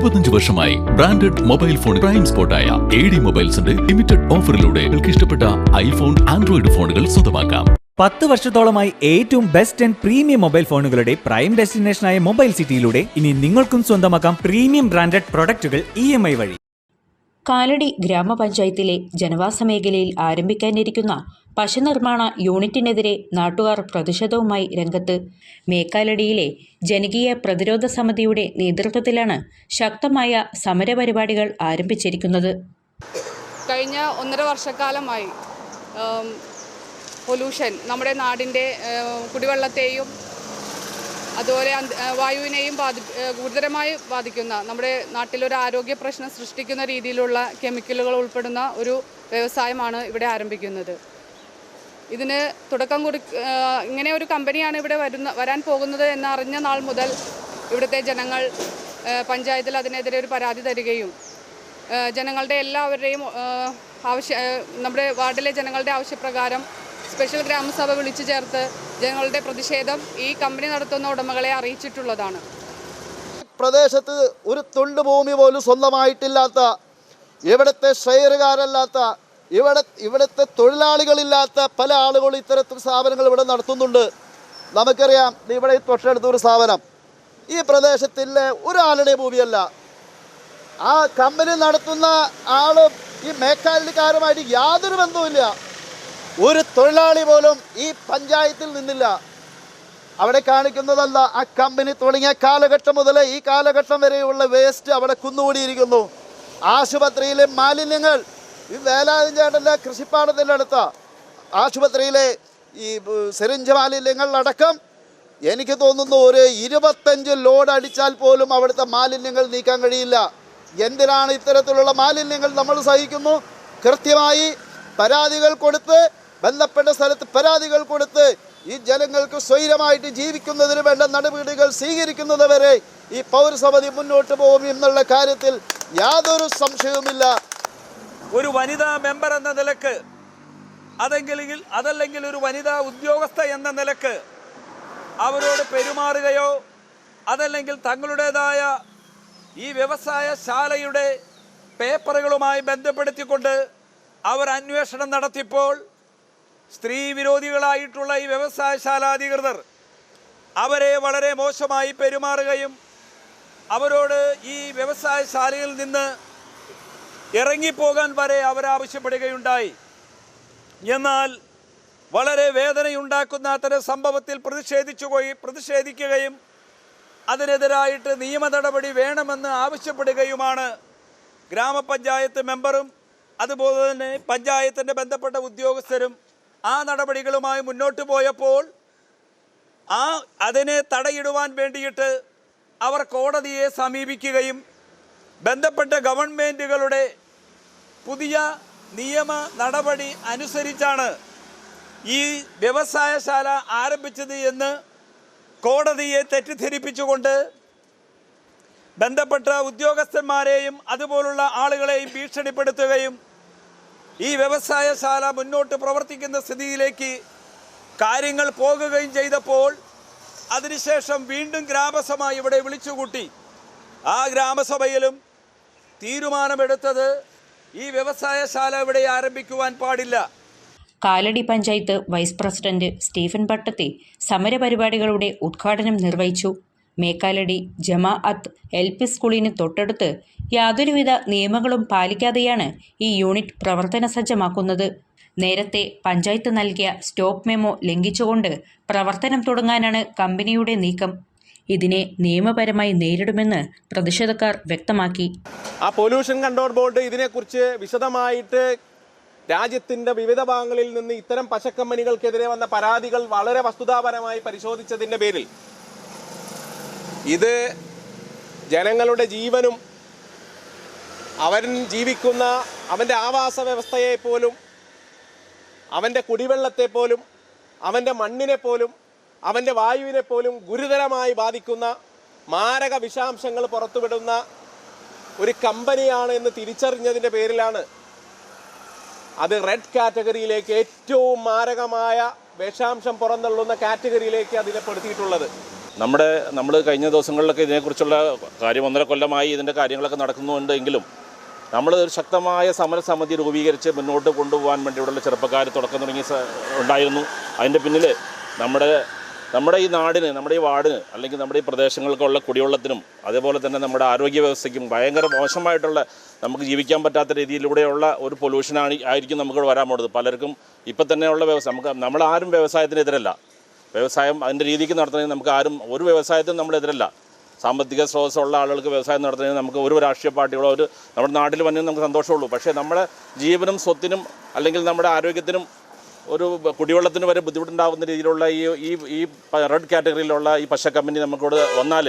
25 വർഷമായി branded mobile phone prime സ്പോട്ടായ AD മൊബൈൽസിന്റെ ലിമിറ്റഡ് ഓഫറിലൂടെ നിങ്ങൾക്ക് ഇഷ്ടപ്പെട്ട ഐഫോൺ, ആൻഡ്രോയിഡ് ഫോണുകൾ സ്വന്തമാക്കാം. 10 വർഷത്തോളമായി ഏറ്റവും ബെസ്റ്റ് ആൻഡ് പ്രീമിയം മൊബൈൽ ഫോണുകളുടെ പ്രൈം ഡെസ്റ്റിനേഷനായ മൊബൈൽ സിറ്റിയിലൂടെ ഇനി നിങ്ങൾക്കും സ്വന്തമാക്കാം പ്രീമിയം ബ്രാൻഡഡ് പ്രൊഡക്റ്റുകൾ EMI വഴി. കാലടി ഗ്രാമപഞ്ചായത്തിലെ ജനവാസ മേഖലയിൽ ആരംഭിക്കാനിരിക്കുന്ന പശുനിർമ്മാണ യൂണിറ്റിനെതിരെ നാട്ടുകാർ പ്രതിഷേധവുമായി രംഗത്ത്. മേക്കാലടിയിലെ ജനകീയ പ്രതിരോധ സമിതിയുടെ നേതൃത്വത്തിലാണ് ശക്തമായ സമരപരിപാടികൾ ആരംഭിച്ചിരിക്കുന്നത്. കഴിഞ്ഞ 1.5 വർഷക്കാലമായി പൊല്യൂഷൻ നമ്മുടെ നാടിൻ്റെ കുടിവെള്ളത്തെയും അതുപോലെ വായുവിനെയും ഗുരുതരമായി ബാധിക്കുന്ന, നമ്മുടെ നാട്ടിലൊരു ആരോഗ്യ പ്രശ്നം സൃഷ്ടിക്കുന്ന രീതിയിലുള്ള കെമിക്കലുകൾ ഉൾപ്പെടുന്ന ഒരു വ്യവസായമാണ് ഇവിടെ ആരംഭിക്കുന്നത്. ഇതിന് തുടക്കം ഇങ്ങനെ ഒരു കമ്പനിയാണ് ഇവിടെ വരാൻ പോകുന്നത് എന്നറിഞ്ഞ നാൾ മുതൽ ഇവിടുത്തെ ജനങ്ങൾ പഞ്ചായത്തിൽ അതിനെതിരെ ഒരു പരാതി തരികയും ജനങ്ങളുടെ എല്ലാവരുടെയും നമ്മുടെ വാർഡിലെ ജനങ്ങളുടെ ആവശ്യപ്രകാരം സ്പെഷ്യൽ ഗ്രാമസഭ വിളിച്ചു ചേർത്ത് ജനങ്ങളുടെ പ്രതിഷേധം ഈ കമ്പനി നടത്തുന്ന ഉടമകളെ അറിയിച്ചിട്ടുള്ളതാണ്. പ്രദേശത്ത് ഒരു തുണ്ട് ഭൂമി പോലും സ്വന്തമായിട്ടില്ലാത്ത, ഇവിടുത്തെ ഷെയറുകാരല്ലാത്ത, ഇവിടുത്തെ തൊഴിലാളികളില്ലാത്ത പല ആളുകളും ഇത്തരത്തിൽ സ്ഥാപനങ്ങൾ ഇവിടെ നടത്തുന്നുണ്ട്. നമുക്കറിയാം, ഇവിടെ തൊട്ടടുത്തൊരു സ്ഥാപനം ഈ പ്രദേശത്തിലെ ഒരാളുടെ ഭൂമിയല്ല. ആ കമ്പനി നടത്തുന്ന ആളും ഈ മേക്കാലിക്കാരുമായിട്ട് യാതൊരു ബന്ധവുമില്ല. ഒരു തൊഴിലാളി പോലും ഈ പഞ്ചായത്തിൽ നിന്നില്ല. അവിടെ കാണിക്കുന്നതല്ല, ആ കമ്പനി തുടങ്ങിയ കാലഘട്ടം മുതൽ ഈ കാലഘട്ടം വരെയുള്ള വേസ്റ്റ് അവിടെ കുന്നുകൂടിയിരിക്കുന്നു. ആശുപത്രിയിലെ മാലിന്യങ്ങൾ, ഈ വേലാതിഞ്ചേട്ടൻ്റെ കൃഷിപ്പാടത്തിൻ്റെ അടുത്ത ആശുപത്രിയിലെ ഈ സിറിഞ്ച് മാലിന്യങ്ങൾ അടക്കം എനിക്ക് തോന്നുന്നു ഒരു 25 ലോഡ് അടിച്ചാൽ പോലും അവിടുത്തെ മാലിന്യങ്ങൾ നീക്കാൻ കഴിയില്ല. എന്തിനാണ് ഇത്തരത്തിലുള്ള മാലിന്യങ്ങൾ നമ്മൾ സഹിക്കുന്നു? കൃത്യമായി പരാതികൾ കൊടുത്ത്, ബന്ധപ്പെട്ട സ്ഥലത്ത് പരാതികൾ കൊടുത്ത് ഈ ജനങ്ങൾക്ക് സ്വൈരമായിട്ട് ജീവിക്കുന്നതിന് വേണ്ട നടപടികൾ സ്വീകരിക്കുന്നത് വരെ ഈ പൗരസമിതി മുന്നോട്ട് പോകും എന്നുള്ള കാര്യത്തിൽ യാതൊരു സംശയവുമില്ല. ഒരു വനിതാ മെമ്പർ എന്ന നിലക്ക്, അതല്ലെങ്കിൽ ഒരു വനിതാ ഉദ്യോഗസ്ഥ എന്ന നിലക്ക് അവരോട് പെരുമാറുകയോ അതല്ലെങ്കിൽ തങ്ങളുടേതായ ഈ വ്യവസായശാലയുടെ പേപ്പറുകളുമായി ബന്ധപ്പെടുത്തിക്കൊണ്ട് അവർ അന്വേഷണം നടത്തിയപ്പോൾ സ്ത്രീ വിരോധികളായിട്ടുള്ള ഈ വ്യവസായശാല അധികൃതർ അവരെ വളരെ മോശമായി പെരുമാറുകയും അവരോട് ഈ വ്യവസായശാലയിൽ നിന്ന് ഇറങ്ങിപ്പോകാൻ വരെ അവരാവശ്യപ്പെടുകയുണ്ടായി. എന്നാൽ വളരെ വേദനയുണ്ടാക്കുന്ന അത്തരം സംഭവത്തിൽ പ്രതിഷേധിക്കുകയും അതിനെതിരായിട്ട് നിയമ നടപടി വേണമെന്ന് ആവശ്യപ്പെടുകയുമാണ് ഗ്രാമപഞ്ചായത്ത് മെമ്പറും അതുപോലെ തന്നെ പഞ്ചായത്തിൻ്റെ ബന്ധപ്പെട്ട ഉദ്യോഗസ്ഥരും ആ നടപടികളുമായി മുന്നോട്ട് പോയപ്പോൾ അതിനെ തടയിടുവാൻ വേണ്ടിയിട്ട് അവർ കോടതിയെ സമീപിക്കുകയും ബന്ധപ്പെട്ട ഗവൺമെൻറ്റുകളുടെ പുതിയ നിയമ നടപടി അനുസരിച്ചാണ് ഈ വ്യവസായശാല ആരംഭിച്ചത് എന്ന് കോടതിയെ തെറ്റിദ്ധരിപ്പിച്ചുകൊണ്ട് ബന്ധപ്പെട്ട ഉദ്യോഗസ്ഥന്മാരെയും അതുപോലുള്ള ആളുകളെയും ഭീഷണിപ്പെടുത്തുകയും ഈ വ്യവസായശാല മുന്നോട്ട് പ്രവർത്തിക്കുന്ന സ്ഥിതിയിലേക്ക് കാര്യങ്ങൾ പോകുകയും ചെയ്തപ്പോൾ അതിനുശേഷം വീണ്ടും ഗ്രാമസഭ ഇവിടെ വിളിച്ചുകൂട്ടി. ആ ഗ്രാമസഭയിലും തീരുമാനമെടുത്തത് ഈ വ്യവസായശാല ഇവിടെ ആരംഭിക്കുവാൻ പാടില്ല. Kalady panchayat vice president Stephen Pattathi സമരപരിപാടികളുടെ ഉദ്ഘാടനം നിർവഹിച്ചു. മേക്കാലടി ജമാഅത്ത് LP സ്കൂളിന് തൊട്ടടുത്ത് യാതൊരുവിധ നിയമങ്ങളും പാലിക്കാതെയാണ് ഈ യൂണിറ്റ് പ്രവർത്തന സജ്ജമാക്കുന്നത്. നേരത്തെ പഞ്ചായത്ത് നൽകിയ സ്റ്റോപ്പ് മെമ്മോ ലംഘിച്ചുകൊണ്ട് പ്രവർത്തനം തുടങ്ങാനാണ് കമ്പനിയുടെ നീക്കം. ഇതിനെ നിയമപരമായി നേരിടുമെന്ന് പ്രതിഷേധക്കാർ വ്യക്തമാക്കി. ആ പൊല്യൂഷൻ കൺട്രോൾ ബോർഡ് ഇതിനെക്കുറിച്ച് വിശദമായിട്ട് രാജ്യത്തിൻ്റെ വിവിധ ഭാഗങ്ങളിൽ നിന്ന് ഇത്തരം പശക്കമ്പനികൾക്കെതിരെ വന്ന പരാതികൾ വളരെ വസ്തുതാപരമായി പരിശോധിച്ചതിൻ്റെ പേരിൽ ഇത് ജനങ്ങളുടെ ജീവനും അവൻ ജീവിക്കുന്ന അവൻ്റെ ആവാസ വ്യവസ്ഥയെപ്പോലും അവൻ്റെ കുടിവെള്ളത്തെപ്പോലും അവൻ്റെ മണ്ണിനെപ്പോലും അവൻ്റെ വായുവിനെപ്പോലും ഗുരുതരമായി ബാധിക്കുന്ന മാരക വിഷാംശങ്ങൾ പുറത്തുവിടുന്ന ഒരു കമ്പനിയാണ് എന്ന് തിരിച്ചറിഞ്ഞതിൻ്റെ പേരിലാണ് അത് റെഡ് കാറ്റഗറിയിലേക്ക്, ഏറ്റവും മാരകമായ വിഷാംശം പുറന്തള്ളുന്ന കാറ്റഗറിയിലേക്ക് അതിനെ പെടുത്തിയിട്ടുള്ളത്. നമ്മൾ കഴിഞ്ഞ ദിവസങ്ങളിലൊക്കെ ഇതിനെക്കുറിച്ചുള്ള കാര്യം 1.5 കൊല്ലമായി ഇതിൻ്റെ കാര്യങ്ങളൊക്കെ നടക്കുന്നുണ്ട് എങ്കിലും നമ്മൾ ഒരു ശക്തമായ സമരസമിതി രൂപീകരിച്ച് മുന്നോട്ട് കൊണ്ടുപോകാൻ വേണ്ടി ഇവിടെയുള്ള ചെറുപ്പക്കാർ തുടക്കം തുടങ്ങി ഉണ്ടായിരുന്നു. അതിൻ്റെ പിന്നിൽ നമ്മുടെ ഈ നാടിന്, നമ്മുടെ ഈ വാർഡിന്, അല്ലെങ്കിൽ നമ്മുടെ ഈ പ്രദേശങ്ങൾക്കുള്ള കുടിവെള്ളത്തിനും അതേപോലെ തന്നെ നമ്മുടെ ആരോഗ്യ വ്യവസ്ഥയ്ക്കും ഭയങ്കര മോശമായിട്ടുള്ള, നമുക്ക് ജീവിക്കാൻ പറ്റാത്ത രീതിയിലൂടെയുള്ള ഒരു ആയിരിക്കും നമുക്ക് വരാൻ പോകുന്നത്. പലർക്കും ഇപ്പം തന്നെയുള്ള വ്യവസായം, നമ്മളാരും വ്യവസായത്തിനെതിരല്ല. വ്യവസായം അതിൻ്റെ രീതിക്ക് നടത്തണമെങ്കിൽ നമുക്ക് ആരും ഒരു വ്യവസായത്തിനും നമ്മളെതിരല്ല. സാമ്പത്തിക സ്രോതസ്സുള്ള ആളുകൾക്ക് വ്യവസായം നടത്തണമെങ്കിൽ നമുക്ക് ഒരു രാഷ്ട്രീയ പാർട്ടികളോ നമ്മുടെ നാട്ടിൽ വന്നതിന് നമുക്ക് സന്തോഷമുള്ളൂ. പക്ഷേ നമ്മുടെ ജീവനും സ്വത്തിനും അല്ലെങ്കിൽ നമ്മുടെ ആരോഗ്യത്തിനും ഒരു കുടിവെള്ളത്തിന് വരെ ബുദ്ധിമുട്ടുണ്ടാകുന്ന രീതിയിലുള്ള ഈ റെഡ് കാറ്റഗറിയിലുള്ള ഈ പശ കമ്പനി നമുക്കിവിടെ വന്നാൽ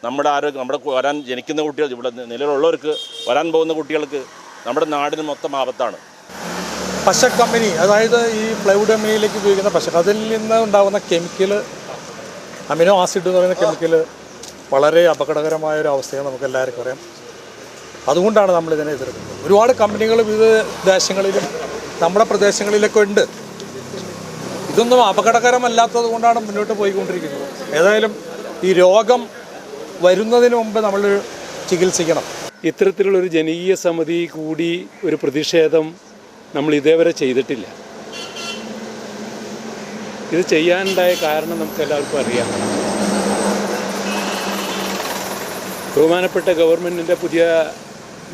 നമ്മുടെ ആരോഗ്യം, നമ്മുടെ ജനിക്കുന്ന കുട്ടികൾ, ഇവിടെ നിലവിലുള്ളവർക്ക്, വരാൻ പോകുന്ന കുട്ടികൾക്ക്, നമ്മുടെ നാടിന് മൊത്തം ആപത്താണ്. പശ കമ്പനി, അതായത് ഈ പ്ലൈവുഡ് കമ്പനിയിലേക്ക് ഉപയോഗിക്കുന്ന പശ, അതിൽ നിന്ന് ഉണ്ടാകുന്ന കെമിക്കൽ, അമിനോ ആസിഡ് എന്ന് പറയുന്ന കെമിക്കൽ വളരെ അപകടകരമായ ഒരു അവസ്ഥയെ നമുക്ക് എല്ലാവർക്കും അറിയാം. അതുകൊണ്ടാണ് നമ്മളിതിനെ എതിർക്കുന്നത്. ഒരുപാട് കമ്പനികൾ വിവിധ ദേശങ്ങളിലും നമ്മുടെ പ്രദേശങ്ങളിലൊക്കെ ഉണ്ട്. ഇതൊന്നും അപകടകരമല്ലാത്തത് കൊണ്ടാണ് മുന്നോട്ട് പോയിക്കൊണ്ടിരിക്കുന്നത്. ഏതായാലും ഈ രോഗം വരുന്നതിന് മുമ്പ് നമ്മൾ ചികിത്സിക്കണം. ഇത്തരത്തിലുള്ളൊരു ജനകീയ സമിതി കൂടി ഒരു പ്രതിഷേധം നമ്മൾ ഇതേവരെ ചെയ്തിട്ടില്ല. ഇത് ചെയ്യാനുണ്ടായ കാരണം നമുക്ക് എല്ലാവർക്കും അറിയാം. ബഹുമാനപ്പെട്ട ഗവൺമെൻറ്റിൻ്റെ പുതിയ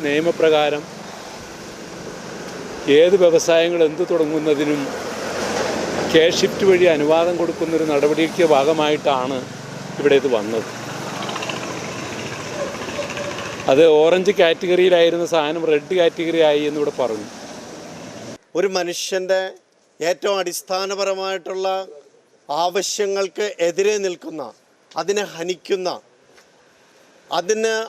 നിയമപ്രകാരം ഏത് വ്യവസായങ്ങൾ എന്ത് തുടങ്ങുന്നതിനും ക്യാഷ് ഷിഫ്റ്റ് വഴി അനുവാദം കൊടുക്കുന്നൊരു നടപടിക്ക് ഭാഗമായിട്ടാണ് ഇവിടെ ഇത് വന്നത്. അത് ഓറഞ്ച് കാറ്റഗറിയിലായിരുന്ന സാധനം റെഡ് കാറ്റഗറി ആയി എന്നിവിടെ പറഞ്ഞു. ഒരു മനുഷ്യൻ്റെ ഏറ്റവും അടിസ്ഥാനപരമായിട്ടുള്ള ആവശ്യങ്ങൾക്ക് എതിരെ നിൽക്കുന്ന, അതിനെ ഹനിക്കുന്ന,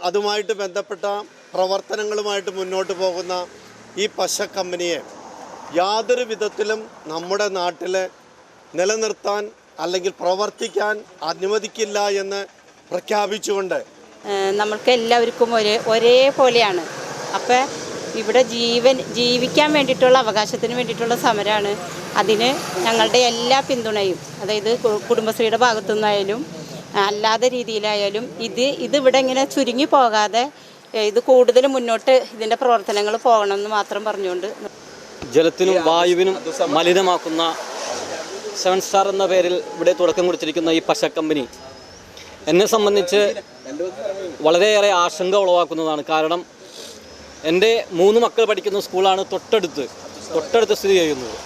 അതുമായിട്ട് ബന്ധപ്പെട്ട പ്രവർത്തനങ്ങളുമായിട്ട് മുന്നോട്ട് പോകുന്ന ഈ പശ കമ്പനിയെ യാതൊരു വിധത്തിലും നമ്മുടെ നാട്ടിൽ നിലനിർത്താൻ അല്ലെങ്കിൽ പ്രവർത്തിക്കാൻ അനുവദിക്കില്ല എന്ന് പ്രഖ്യാപിച്ചുകൊണ്ട് നമ്മൾക്ക് എല്ലാവർക്കും ഒരേപോലെയാണ്. അപ്പം ഇവിടെ ജീവിക്കാൻ വേണ്ടിയിട്ടുള്ള അവകാശത്തിന് വേണ്ടിയിട്ടുള്ള സമരമാണ്. അതിന് ഞങ്ങളുടെ എല്ലാ പിന്തുണയും, അതായത് കുടുംബശ്രീയുടെ ഭാഗത്തു നിന്നായാലും അല്ലാതെ രീതിയിലായാലും ഇതിവിടെ ഇങ്ങനെ ചുരുങ്ങി പോകാതെ ഇത് കൂടുതൽ മുന്നോട്ട് ഇതിൻ്റെ പ്രവർത്തനങ്ങൾ പോകണമെന്ന് മാത്രം പറഞ്ഞുകൊണ്ട്, ജലത്തിനും വായുവിനും മലിനമാക്കുന്ന 7 സ്റ്റാർ എന്ന പേരിൽ ഇവിടെ തുടക്കം കുറിച്ചിരിക്കുന്ന ഈ പശ കമ്പനി എന്നെ സംബന്ധിച്ച് വളരെയേറെ ആശങ്ക ഉളവാക്കുന്നതാണ്. കാരണം എൻ്റെ 3 മക്കൾ പഠിക്കുന്ന സ്കൂളാണ് തൊട്ടടുത്ത് സ്ഥിതി ചെയ്യുന്നത്.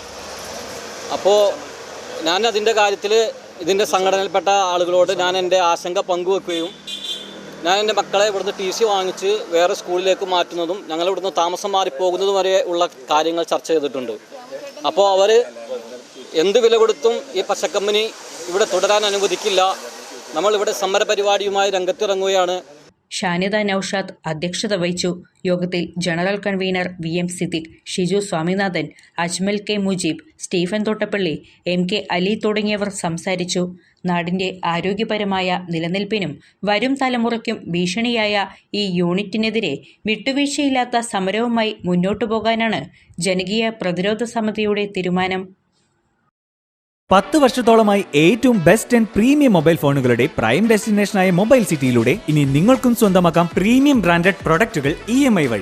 അപ്പോൾ ഞാൻ അതിൻ്റെ കാര്യത്തിൽ ഇതിൻ്റെ സംഘടനയിൽപ്പെട്ട ആളുകളോട് ഞാൻ എൻ്റെ ആശങ്ക പങ്കുവെക്കുകയും ഞാൻ എൻ്റെ മക്കളെ ഇവിടുന്ന് TC വാങ്ങിച്ച് വേറെ സ്കൂളിലേക്ക് മാറ്റുന്നതും ഞങ്ങൾ ഇവിടുന്ന് താമസം മാറിപ്പോകുന്നതും വരെ ഉള്ള കാര്യങ്ങൾ ചർച്ച ചെയ്തിട്ടുണ്ട്. അപ്പോൾ അവർ എന്ത് വില കൊടുത്തും ഈ പശക്കമ്പനി ഇവിടെ തുടരാൻ അനുവദിക്കില്ല. നമ്മളിവിടെ സമരപരിപാടിയുമായി രംഗത്തിറങ്ങുകയാണ്. ഷാനിദ നൌഷാദ് അധ്യക്ഷത വഹിച്ചു. യോഗത്തിൽ general convener VM Siddique, Shiju Swaminathan, Ajmal K Mujeeb, Stephen Thottappally, MK Ali തുടങ്ങിയവർ സംസാരിച്ചു. നാടിന്റെ ആരോഗ്യപരമായ നിലനിൽപ്പിനും വരും തലമുറയ്ക്കും ഭീഷണിയായ ഈ യൂണിറ്റിനെതിരെ വിട്ടുവീഴ്ചയില്ലാത്ത സമരവുമായി മുന്നോട്ടു പോകാനാണ് ജനകീയ പ്രതിരോധ സമിതിയുടെ തീരുമാനം. 10 വർഷത്തോളമായി ഏറ്റവും ബെസ്റ്റ് ആൻഡ് പ്രീമിയം മൊബൈൽ ഫോണുകളുടെ പ്രൈം ഡെസ്റ്റിനേഷനായ മൊബൈൽ സിറ്റിയിലൂടെ ഇനി നിങ്ങൾക്കും സ്വന്തമാക്കാം പ്രീമിയം ബ്രാൻഡഡ് പ്രൊഡക്റ്റുകൾ EMI വഴി.